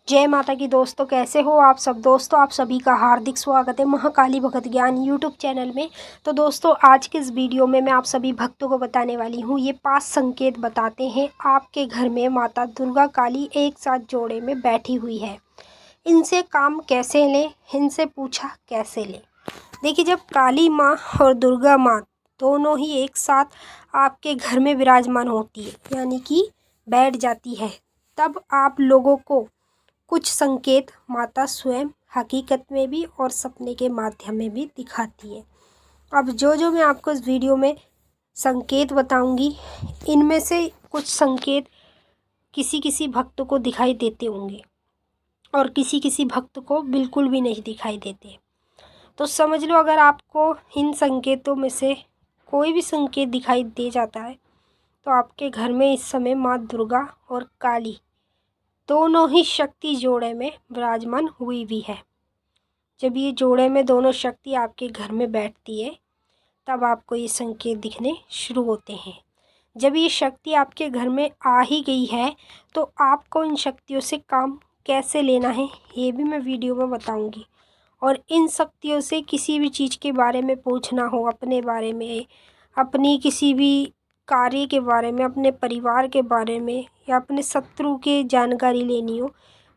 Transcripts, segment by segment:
जय माता की दोस्तों, कैसे हो आप सब। दोस्तों आप सभी का हार्दिक स्वागत है महाकाली भगत ज्ञान यूट्यूब चैनल में। तो दोस्तों आज के इस वीडियो में मैं आप सभी भक्तों को बताने वाली हूँ, ये 5 संकेत बताते हैं आपके घर में माता दुर्गा काली एक साथ जोड़े में बैठी हुई है। इनसे काम कैसे लें, इनसे पूछा कैसे लें। देखिए, जब काली माँ और दुर्गा माँ दोनों ही एक साथ आपके घर में विराजमान होती है, यानी कि बैठ जाती है, तब आप लोगों को कुछ संकेत माता स्वयं हकीकत में भी और सपने के माध्यम में भी दिखाती है। अब जो मैं आपको इस वीडियो में संकेत बताऊंगी, इनमें से कुछ संकेत किसी किसी भक्त को दिखाई देते होंगे और किसी किसी भक्त को बिल्कुल भी नहीं दिखाई देते। तो समझ लो, अगर आपको इन संकेतों में से कोई भी संकेत दिखाई दे जाता है तो आपके घर में इस समय माँ दुर्गा और काली दोनों ही शक्ति जोड़े में विराजमान हुई भी है। जब ये जोड़े में दोनों शक्ति आपके घर में बैठती है तब आपको ये संकेत दिखने शुरू होते हैं। जब ये शक्ति आपके घर में आ ही गई है तो आपको इन शक्तियों से काम कैसे लेना है ये भी मैं वीडियो में बताऊंगी। और इन शक्तियों से किसी भी चीज़ के बारे में पूछना हो, अपने बारे में, अपनी किसी भी कार्य के बारे में, अपने परिवार के बारे में या अपने शत्रु की जानकारी लेनी हो,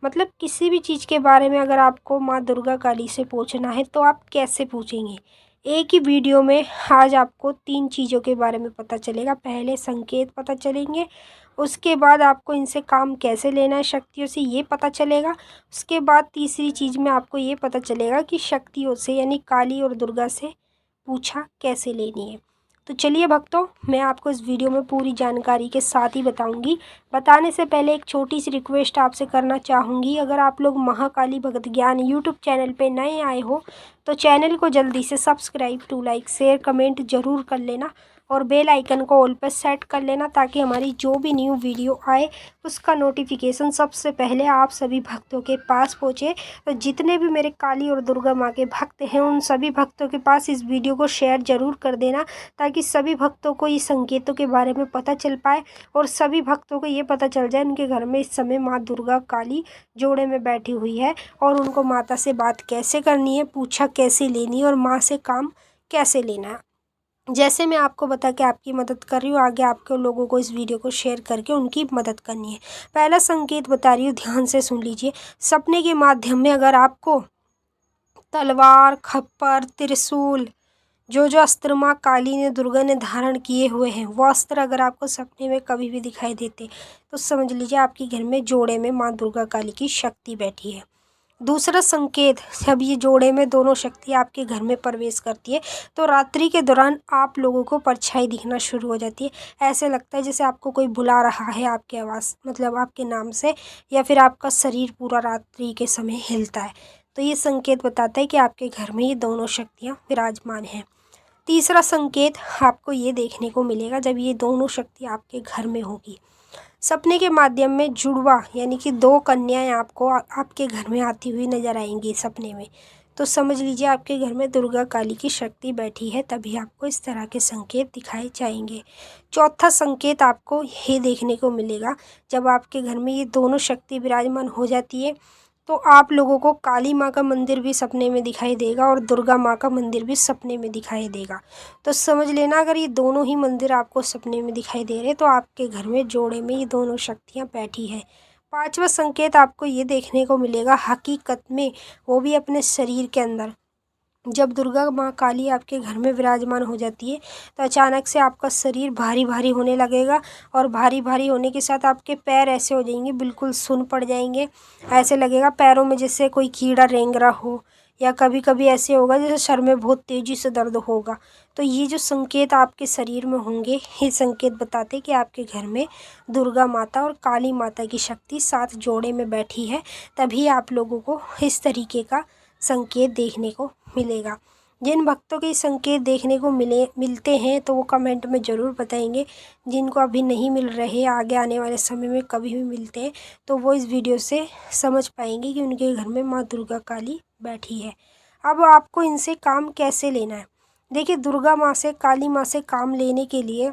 मतलब किसी भी चीज़ के बारे में अगर आपको माँ दुर्गा काली से पूछना है तो आप कैसे पूछेंगे। एक ही वीडियो में आज आपको 3 चीज़ों के बारे में पता चलेगा। पहले संकेत पता चलेंगे, उसके बाद आपको इनसे काम कैसे लेना है शक्तियों से ये पता चलेगा, उसके बाद तीसरी चीज़ में आपको ये पता चलेगा कि शक्तियों से यानी काली और दुर्गा से पूछा कैसे लेनी है। तो चलिए भक्तों, मैं आपको इस वीडियो में पूरी जानकारी के साथ ही बताऊंगी। बताने से पहले एक छोटी सी रिक्वेस्ट आपसे करना चाहूँगी, अगर आप लोग महाकाली भगत ज्ञान यूट्यूब चैनल पे नए आए हो तो चैनल को जल्दी से subscribe to like share comment ज़रूर कर लेना और बेल आइकन को ऑल पर सेट कर लेना, ताकि हमारी जो भी न्यू वीडियो आए उसका नोटिफिकेशन सबसे पहले आप सभी भक्तों के पास पहुँचे। तो जितने भी मेरे काली और दुर्गा माँ के भक्त हैं उन सभी भक्तों के पास इस वीडियो को शेयर ज़रूर कर देना, ताकि सभी भक्तों को इस संकेतों के बारे में पता चल पाए और सभी भक्तों को ये पता चल जाए उनके घर में इस समय माँ दुर्गा काली जोड़े में बैठी हुई है और उनको माता से बात कैसे करनी है, पूछा कैसे लेनी है और माँ से काम कैसे लेना है। जैसे मैं आपको बता के आपकी मदद कर रही हूँ, आगे आपके लोगों को इस वीडियो को शेयर करके उनकी मदद करनी है। पहला संकेत बता रही हूँ, ध्यान से सुन लीजिए। सपने के माध्यम में अगर आपको तलवार, खप्पर, त्रिशूल, जो अस्त्र माँ काली ने दुर्गा ने धारण किए हुए हैं, वो अस्त्र अगर आपको सपने में कभी भी दिखाई देते तो समझ लीजिए आपके घर में जोड़े में माँ दुर्गा काली की शक्ति बैठी है। दूसरा संकेत, जब ये जोड़े में दोनों शक्ति आपके घर में प्रवेश करती है तो रात्रि के दौरान आप लोगों को परछाई दिखना शुरू हो जाती है। ऐसे लगता है जैसे आपको कोई बुला रहा है आपके आवाज़, मतलब आपके नाम से, या फिर आपका शरीर पूरा रात्रि के समय हिलता है। तो ये संकेत बताता है कि आपके घर में ये दोनों शक्तियाँ विराजमान हैं। तीसरा संकेत आपको ये देखने को मिलेगा, जब ये दोनों शक्ति आपके घर में होगी, सपने के माध्यम में जुड़वा यानी कि 2 कन्याएं आपको आपके घर में आती हुई नजर आएंगी सपने में, तो समझ लीजिए आपके घर में दुर्गा काली की शक्ति बैठी है, तभी आपको इस तरह के संकेत दिखाए जाएंगे। चौथा संकेत आपको ये देखने को मिलेगा, जब आपके घर में ये दोनों शक्ति विराजमान हो जाती है तो आप लोगों को काली माँ का मंदिर भी सपने में दिखाई देगा और दुर्गा माँ का मंदिर भी सपने में दिखाई देगा। तो समझ लेना, अगर ये दोनों ही मंदिर आपको सपने में दिखाई दे रहे तो आपके घर में जोड़े में ये दोनों शक्तियाँ बैठी है। पांचवा संकेत आपको ये देखने को मिलेगा हकीकत में, वो भी अपने शरीर के अंदर, जब दुर्गा माँ काली आपके घर में विराजमान हो जाती है तो अचानक से आपका शरीर भारी भारी होने लगेगा और भारी भारी होने के साथ आपके पैर ऐसे हो जाएंगे, बिल्कुल सुन्न पड़ जाएंगे। ऐसे लगेगा पैरों में जैसे कोई कीड़ा रेंग रहा हो, या कभी कभी ऐसे होगा जैसे सर में बहुत तेज़ी से दर्द होगा। तो ये जो संकेत आपके शरीर में होंगे, ये संकेत बताते कि आपके घर में दुर्गा माता और काली माता की शक्ति साथ जोड़े में बैठी है, तभी आप लोगों को इस तरीके का संकेत देखने को मिलेगा। जिन भक्तों के संकेत देखने को मिलते हैं तो वो कमेंट में ज़रूर बताएंगे। जिनको अभी नहीं मिल रहे, आगे आने वाले समय में कभी भी मिलते हैं तो वो इस वीडियो से समझ पाएंगे कि उनके घर में माँ दुर्गा काली बैठी है। अब आपको इनसे काम कैसे लेना है। देखिए, दुर्गा माँ से, काली माँ से काम लेने के लिए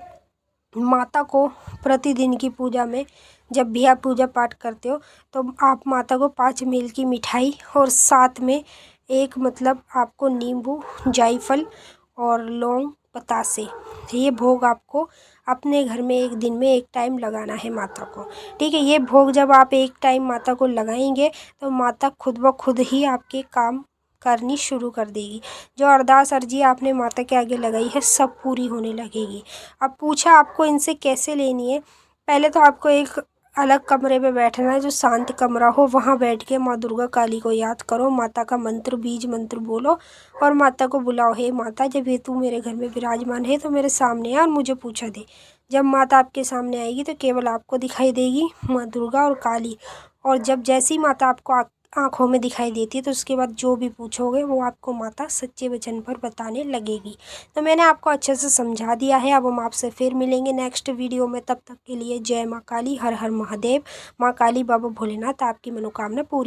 माता को प्रतिदिन की पूजा में जब भी आप पूजा पाठ करते हो तो आप माता को 5 मील की मिठाई और साथ में एक मतलब आपको नींबू, जायफल और लौंग, बतासे, ये भोग आपको अपने घर में एक दिन में एक टाइम लगाना है माता को। ठीक है, ये भोग जब आप एक टाइम माता को लगाएंगे तो माता खुद ब खुद ही आपके काम करनी शुरू कर देगी। जो अरदास अर्जी आपने माता के आगे लगाई है सब पूरी होने लगेगी। अब पूछा आपको इनसे कैसे लेनी है, पहले तो आपको एक अलग कमरे में बैठना है, जो शांत कमरा हो, वहाँ बैठ के माँ दुर्गा काली को याद करो, माता का मंत्र, बीज मंत्र बोलो और माता को बुलाओ, हे माता जब ये तू मेरे घर में विराजमान है तो मेरे सामने आ और मुझे पूछा दे। जब माता आपके सामने आएगी तो केवल आपको दिखाई देगी माँ दुर्गा और काली, और जब जैसी माता आपको आँखों में दिखाई देती है तो उसके बाद जो भी पूछोगे वो आपको माता सच्चे वचन पर बताने लगेगी। तो मैंने आपको अच्छे से समझा दिया है। अब हम आपसे फिर मिलेंगे नेक्स्ट वीडियो में, तब तक के लिए जय माँ काली, हर हर महादेव। माँ काली, बाबा भोलेनाथ आपकी मनोकामना पूरी